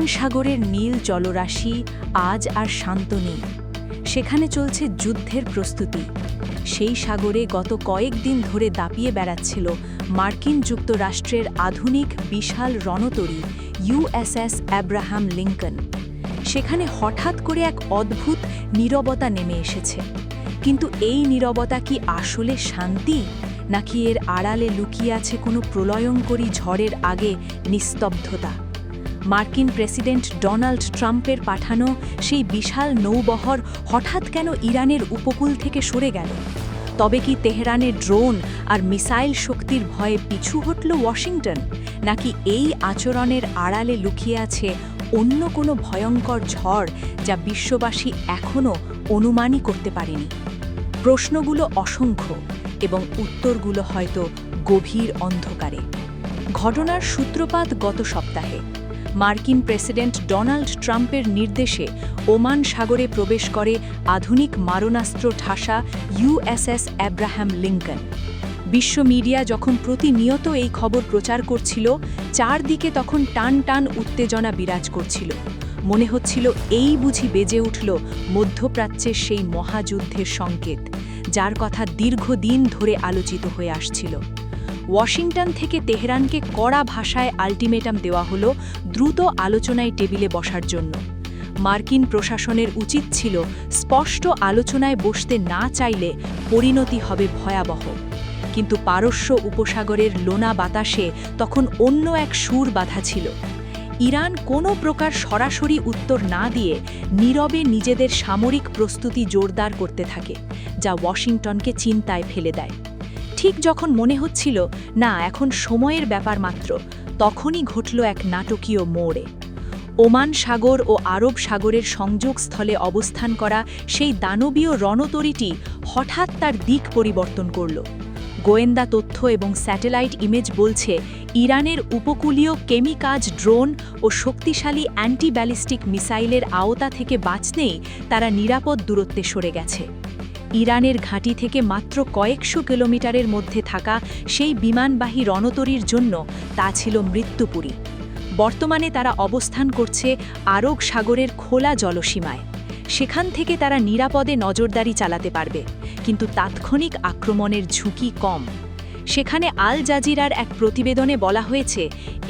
Oman সাগরের নীল জলরাশি আজ আর শান্ত নেই। সেখানে চলছে যুদ্ধের প্রস্তুতি। সেই সাগরে গত কয়েকদিন ধরে দাপিয়ে বেড়াচ্ছিল মার্কিন যুক্তরাষ্ট্রের আধুনিক বিশাল রণতরী ইউএসএস অ্যাব্রাহাম লিঙ্কন। সেখানে হঠাৎ করে এক অদ্ভুত নীরবতা নেমে এসেছে। কিন্তু এই নীরবতা কি আসলে শান্তি, নাকি এর আড়ালে লুকিয়ে আছে কোনো প্রলয়ঙ্করী ঝড়ের আগে নিস্তব্ধতা? মার্কিন প্রেসিডেন্ট ডোনাল্ড ট্রাম্পের পাঠানো সেই বিশাল নৌবহর হঠাৎ কেন ইরানের উপকূল থেকে সরে গেল? তবে কি তেহরানের ড্রোন আর মিসাইল শক্তির ভয়ে পিছু হটল ওয়াশিংটন, নাকি এই আচরণের আড়ালে লুকিয়ে আছে অন্য কোনো ভয়ঙ্কর ঝড় যা বিশ্ববাসী এখনও অনুমানই করতে পারেনি? প্রশ্নগুলো অসংখ্য এবং উত্তরগুলো হয়তো গভীর অন্ধকারে। ঘটনার সূত্রপাত গত সপ্তাহে। মার্কিন প্রেসিডেন্ট ডোনাল্ড ট্রাম্পের নির্দেশে ওমান সাগরে প্রবেশ করে আধুনিক মারণাস্ত্র ঠাসা ইউএসএস অ্যাব্রাহাম লিঙ্কন। বিশ্ব মিডিয়া যখন প্রতিনিয়ত এই খবর প্রচার করছিল, চারদিকে তখন টান টান উত্তেজনা বিরাজ করছিল। মনে হচ্ছিল এই বুঝি বেজে উঠল মধ্যপ্রাচ্যের সেই মহাযুদ্ধের সংকেত, যার কথা দীর্ঘদিন ধরে আলোচিত হয়ে আসছিল। ওয়াশিংটন থেকে তেহরানকে কড়া ভাষায় আল্টিমেটাম দেওয়া হলো দ্রুত আলোচনায় টেবিলে বসার জন্য। মার্কিন প্রশাসনের উচিত ছিল স্পষ্ট আলোচনায় বসতে না চাইলে পরিণতি হবে ভয়াবহ। কিন্তু পারস্য উপসাগরের লোনা বাতাসে তখন অন্য এক সুর বাঁধা ছিল। ইরান কোনো প্রকার সরাসরি উত্তর না দিয়ে নীরবে নিজেদের সামরিক প্রস্তুতি জোরদার করতে থাকে, যা ওয়াশিংটনকে চিন্তায় ফেলে দেয়। ঠিক যখন মনে হচ্ছিল না এখন সময়ের ব্যাপার মাত্র, তখনই ঘটল এক নাটকীয় মোড়ে। ওমান সাগর ও আরব সাগরের সংযোগস্থলে অবস্থান করা সেই দানবীয় রণতরীটি হঠাৎ তার দিক পরিবর্তন করল। গোয়েন্দা তথ্য এবং স্যাটেলাইট ইমেজ বলছে ইরানের উপকূলীয় কেমিকাজ ড্রোন ও শক্তিশালী অ্যান্টি ব্যালিস্টিক মিসাইলের আওতা থেকে বাঁচতেই তারা নিরাপদ দূরত্বে সরে গেছে। ইরানের ঘাঁটি থেকে মাত্র কয়েকশো কিলোমিটারের মধ্যে থাকা সেই বিমানবাহী রণতরীর জন্য তা ছিল মৃত্যুপুরী। বর্তমানে তারা অবস্থান করছে আরব সাগরের খোলা জলসীমায়। সেখান থেকে তারা নিরাপদে নজরদারি চালাতে পারবে, কিন্তু তাৎক্ষণিক আক্রমণের ঝুঁকি কম। সেখানে আল জাজিরার এক প্রতিবেদনে বলা হয়েছে,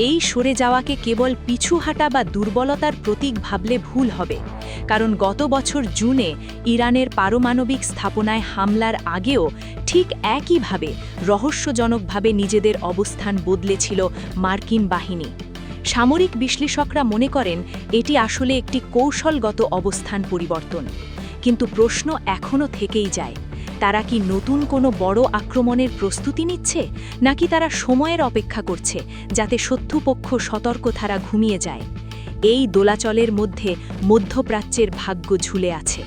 এই সরে যাওয়াকে কেবল পিছু হাঁটা বা দুর্বলতার প্রতীক ভাবলে ভুল হবে, কারণ গত বছর জুনে ইরানের পারমাণবিক স্থাপনায় হামলার আগেও ঠিক একইভাবে রহস্যজনকভাবে নিজেদের অবস্থান বদলেছিল মার্কিন বাহিনী। সামরিক বিশ্লেষকরা মনে করেন এটি আসলে একটি কৌশলগত অবস্থান পরিবর্তন। কিন্তু প্রশ্ন এখনও থেকেই যায়, তারা কি নতুন কোনো বড় আক্রমণের প্রস্তুতি নিচ্ছে, নাকি তারা সময়ের অপেক্ষা করছে যাতে শত্রুপক্ষ সতর্ক তারা ঘুমিয়ে যায়? এই দোলাচলের মধ্যে মধ্যপ্রাচ্যের ভাগ্য ঝুলে আছে।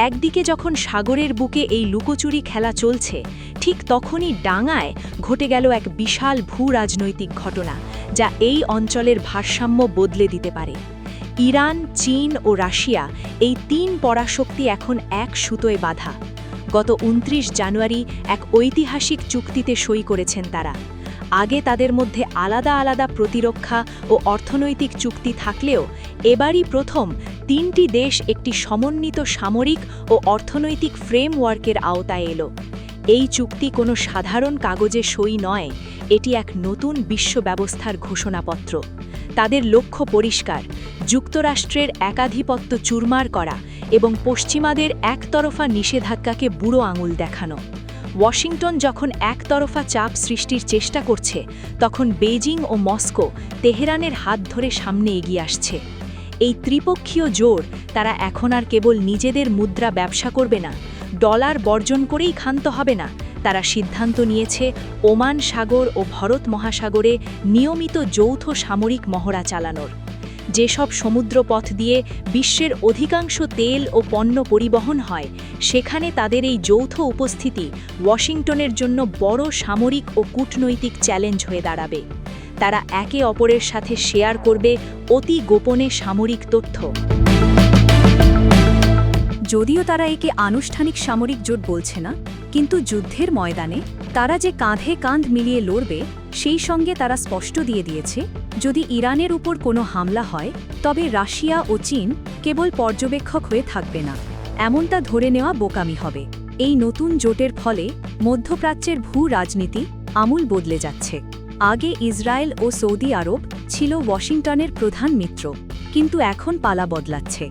একদিকে যখন সাগরের বুকে এই লুকোচুরি খেলা চলছে, ঠিক তখনই ডাঙায় ঘটে গেল এক বিশাল ভূ-রাজনৈতিক ঘটনা, যা এই অঞ্চলের ভারসাম্য বদলে দিতে পারে। ইরান, চীন ও রাশিয়া, এই তিন পরাশক্তি এখন এক সুতোয় বাঁধা। গত ২৯ জানুয়ারি এক ঐতিহাসিক চুক্তিতে সই করেছেন তারা। আগে তাদের মধ্যে আলাদা আলাদা প্রতিরক্ষা ও অর্থনৈতিক চুক্তি থাকলেও এবারই প্রথম তিনটি দেশ একটি সমন্বিত সামরিক ও অর্থনৈতিক ফ্রেমওয়ার্কের আওতায় এলো। এই চুক্তি কোনো সাধারণ কাগজে সই নয়, এটি এক নতুন বিশ্ব ব্যবস্থার ঘোষণাপত্র। তাদের লক্ষ্য পরিষ্কার: যুক্তরাষ্ট্রের একাধিপত্য চুরমার করা এবং পশ্চিমাদের একতরফা নিষেধাজ্ঞাকে বুড়ো আঙুল দেখানো। ওয়াশিংটন যখন একতরফা চাপ সৃষ্টির চেষ্টা করছে, তখন বেইজিং ও মস্কো তেহরানের হাত ধরে সামনে এগিয়ে আসছে। এই ত্রিপক্ষীয় জোর, তারা এখন আর কেবল নিজেদের মুদ্রা ব্যবসা করবে না, ডলার বর্জন করেই ক্ষান্ত হবে না। তারা সিদ্ধান্ত নিয়েছে ওমান সাগর ও ভারত মহাসাগরে নিয়মিত যৌথ সামরিক মহড়া চালানোর। যেসব সমুদ্রপথ দিয়ে বিশ্বের অধিকাংশ তেল ও পণ্য পরিবহন হয়, সেখানে তাদের এই যৌথ উপস্থিতি ওয়াশিংটনের জন্য বড় সামরিক ও কূটনৈতিক চ্যালেঞ্জ হয়ে দাঁড়াবে। তারা একে অপরের সাথে শেয়ার করবে অতি গোপনে সামরিক তথ্য। যদিও তারা একে আনুষ্ঠানিক সামরিক জোট বলছে না, কিন্তু যুদ্ধের ময়দানে তারা যে কাঁধে কাঁধ মিলিয়ে লড়বে, সেই সঙ্গে তারা স্পষ্ট দিয়ে দিয়েছে, যদি ইরানের উপর কোনো হামলা হয় তবে রাশিয়া ও চীন কেবল পর্যবেক্ষক হয়ে থাকবে না, এমনটা ধরে নেওয়া বোকামি হবে। এই নতুন জোটের ফলে মধ্যপ্রাচ্যের ভূ রাজনীতি আমূল বদলে যাচ্ছে। আগে ইসরায়েল ও সৌদি আরব ছিল ওয়াশিংটনের প্রধান মিত্র, কিন্তু এখন পালা বদলাচ্ছে।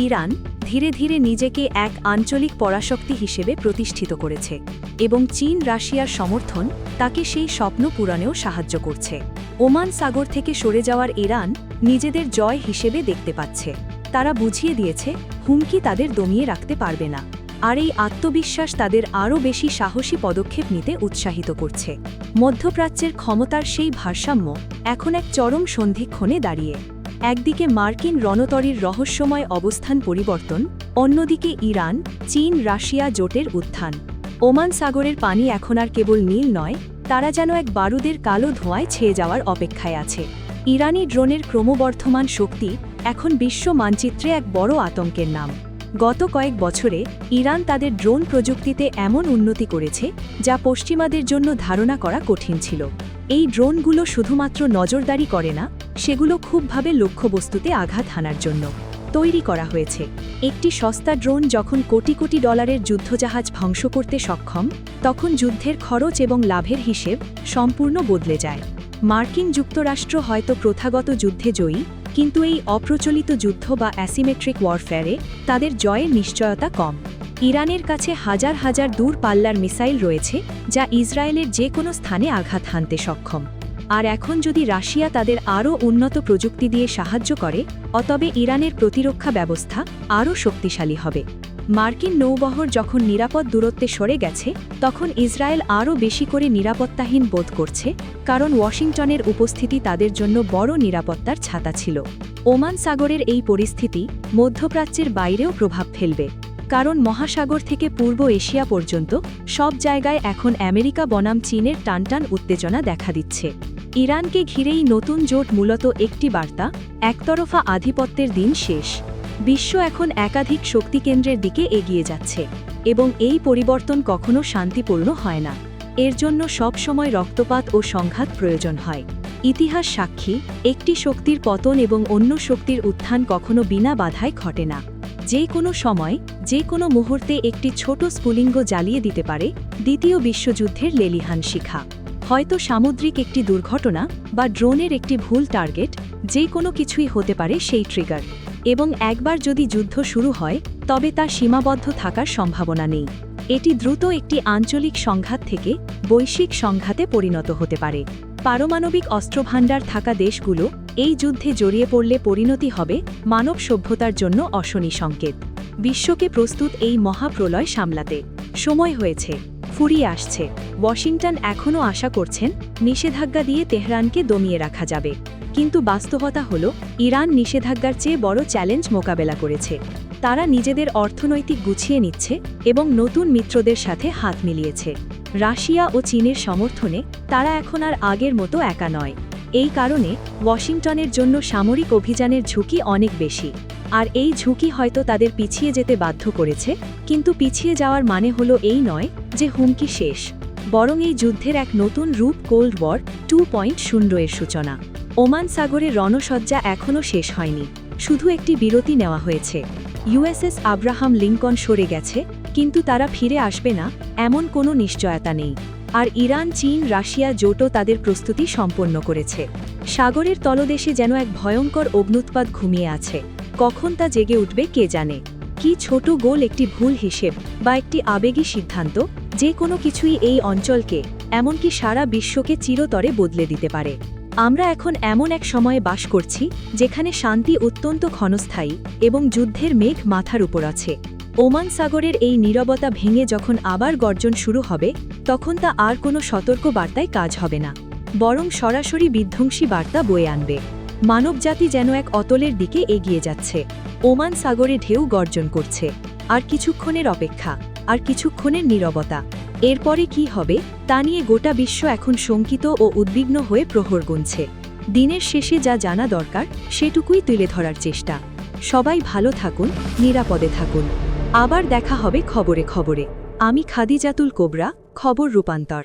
ইরান ধীরে ধীরে নিজেকে এক আঞ্চলিক পরাশক্তি হিসেবে প্রতিষ্ঠিত করেছে এবং চীন রাশিয়ার সমর্থন তাকে সেই স্বপ্ন পূরণেও সাহায্য করছে। ওমান সাগর থেকে সরে যাওয়ার ইরান নিজেদের জয় হিসেবে দেখতে পাচ্ছে। তারা বুঝিয়ে দিয়েছে হুমকি তাদের দমিয়ে রাখতে পারবে না, আর এই আত্মবিশ্বাস তাদের আরও বেশি সাহসী পদক্ষেপ নিতে উৎসাহিত করছে। মধ্যপ্রাচ্যের ক্ষমতার সেই ভারসাম্য এখন এক চরম সন্ধিক্ষণে দাঁড়িয়ে। একদিকে মার্কিন রণতরীর রহস্যময় অবস্থান পরিবর্তন, অন্যদিকে ইরান চীন রাশিয়া জোটের উত্থান। ওমান সাগরের পানি এখন আর কেবল নীল নয়, তারা যেন এক বারুদের কালো ধোঁয়ায় ছেয়ে যাওয়ার অপেক্ষায় আছে। ইরানি ড্রোনের ক্রমবর্ধমান শক্তি এখন বিশ্ব মানচিত্রে এক বড় আতঙ্কের নাম। গত কয়েক বছরে ইরান তাদের ড্রোন প্রযুক্তিতে এমন উন্নতি করেছে যা পশ্চিমাদের জন্য ধারণা করা কঠিন ছিল। এই ড্রোনগুলো শুধুমাত্র নজরদারি করে না, সেগুলো খুবভাবে লক্ষ্যবস্তুতে আঘাত হানার জন্য তৈরি করা হয়েছে। একটি সস্তা ড্রোন যখন কোটি কোটি ডলারের যুদ্ধজাহাজ ধ্বংস করতে সক্ষম, তখন যুদ্ধের খরচ এবং লাভের হিসেব সম্পূর্ণ বদলে যায়। মার্কিন যুক্তরাষ্ট্র হয়তো প্রথাগত যুদ্ধে জয়ী, কিন্তু এই অপ্রচলিত যুদ্ধ বা অ্যাসিমেট্রিক ওয়ারফেয়ারে তাদের জয়ের নিশ্চয়তা কম। ইরানের কাছে হাজার হাজার দূর পাল্লার মিসাইল রয়েছে যা ইসরায়েলের যে কোনো স্থানে আঘাত হানতে সক্ষম। আর এখন যদি রাশিয়া তাদের আরও উন্নত প্রযুক্তি দিয়ে সাহায্য করে, তবে ইরানের প্রতিরক্ষা ব্যবস্থা আরও শক্তিশালী হবে। মার্কিন নৌবহর যখন নিরাপদ দূরত্বে সরে গেছে, তখন ইসরায়েল আরও বেশি করে নিরাপত্তাহীন বোধ করছে, কারণ ওয়াশিংটনের উপস্থিতি তাদের জন্য বড় নিরাপত্তার ছাতা ছিল। ওমান সাগরের এই পরিস্থিতি মধ্যপ্রাচ্যের বাইরেও প্রভাব ফেলবে, কারণ মহাসাগর থেকে পূর্ব এশিয়া পর্যন্ত সব জায়গায় এখন আমেরিকা বনাম চীনের টানটান উত্তেজনা দেখা দিচ্ছে। ইরানকে ঘিরেই নতুন জোট মূলত একটি বার্তা, একতরফা আধিপত্যের দিন শেষ। বিশ্ব এখন একাধিক শক্তিকেন্দ্রের দিকে এগিয়ে যাচ্ছে, এবং এই পরিবর্তন কখনো শান্তিপূর্ণ হয় না। এর জন্য সব সময় রক্তপাত ও সংঘাত প্রয়োজন হয়। ইতিহাস সাক্ষী, একটি শক্তির পতন এবং অন্য শক্তির উত্থান কখনো বিনা বাধায় ঘটে না। যে কোনো সময়, যে কোনো মুহূর্তে একটি ছোট স্ফুলিঙ্গ জ্বালিয়ে দিতে পারে দ্বিতীয় বিশ্বযুদ্ধের লেলিহান শিখা। হয়তো সামুদ্রিক একটি দুর্ঘটনা বা ড্রোনের একটি ভুল টার্গেট, যে কোনো কিছুই হতে পারে সেই ট্রিগার। এবং একবার যদি যুদ্ধ শুরু হয়, তবে তা সীমাবদ্ধ থাকার সম্ভাবনা নেই। এটি দ্রুত একটি আঞ্চলিক সংঘাত থেকে বৈশ্বিক সংঘাতে পরিণত হতে পারে। পারমাণবিক অস্ত্রভাণ্ডার থাকা দেশগুলো এই যুদ্ধে জড়িয়ে পড়লে পরিণতি হবে মানব সভ্যতার জন্য অশনি সংকেত। বিশ্বকে প্রস্তুত এই মহাপ্রলয় সামলাতে সময় হয়েছে, ফুরিয়ে আসছে। ওয়াশিংটন এখনও আশা করছেন নিষেধাজ্ঞা দিয়ে তেহরানকে দমিয়ে রাখা যাবে, কিন্তু বাস্তবতা হল ইরান নিষেধাজ্ঞার চেয়ে বড় চ্যালেঞ্জ মোকাবেলা করেছে। তারা নিজেদের অর্থনৈতিক গুছিয়ে নিচ্ছে এবং নতুন মিত্রদের সাথে হাত মিলিয়েছে। রাশিয়া ও চীনের সমর্থনে তারা এখন আর আগের মতো একা নয়। এই কারণে ওয়াশিংটনের জন্য সামরিক অভিযানের ঝুঁকি অনেক বেশি। আর এই ঝুঁকি হয়তো তাদের পিছিয়ে যেতে বাধ্য করেছে, কিন্তু পিছিয়ে যাওয়ার মানে হলো এই নয় যে হুমকি শেষ, বরং এই যুদ্ধের এক নতুন রূপ, কোল্ড ওয়ার 2.0 এর সূচনা। ওমান সাগরের রণসজ্জা এখনও শেষ হয়নি, শুধু একটি বিরতি নেওয়া হয়েছে। ইউএসএস আব্রাহাম লিঙ্কন সরে গেছে, কিন্তু তারা ফিরে আসবে না এমন কোনো নিশ্চয়তা নেই। আর ইরান চীন রাশিয়া জোটও তাদের প্রস্তুতি সম্পন্ন করেছে। সাগরের তলদেশে যেন এক ভয়ঙ্কর অগ্নুৎপাত ঘুমিয়ে আছে, কখন তা জেগে উঠবে কে জানে। কি ছোট গোল একটি ভুল হিসেব বা একটি আবেগী সিদ্ধান্ত, যে কোনো কিছুই এই অঞ্চলকে, এমনকি সারা বিশ্বকে চিরতরে বদলে দিতে পারে। আমরা এখন এমন এক সময়ে বাস করছি যেখানে শান্তি অত্যন্ত ক্ষণস্থায়ী এবং যুদ্ধের মেঘ মাথার উপর আছে। ওমান সাগরের এই নীরবতা ভেঙে যখন আবার গর্জন শুরু হবে, তখন তা আর কোনো সতর্ক বার্তায় কাজ হবে না, বরং সরাসরি বিধ্বংসী বার্তা বয়ে আনবে। মানবজাতি যেন এক অতলের দিকে এগিয়ে যাচ্ছে। ওমান সাগরে ঢেউ গর্জন করছে, আর কিছুক্ষণের অপেক্ষা, আর কিছুক্ষণের নীরবতা। এরপরে কি হবে তা নিয়ে গোটা বিশ্ব এখন শঙ্কিত ও উদ্বিগ্ন হয়ে প্রহর গুনছে। দিনের শেষে যা জানা দরকার সেটুকুই তুলে ধরার চেষ্টা। সবাই ভালো থাকুন, নিরাপদে থাকুন। আবার দেখা হবে খবরে খবরে। আমি খাদিজাতুল কোবরা, খবর রূপান্তর।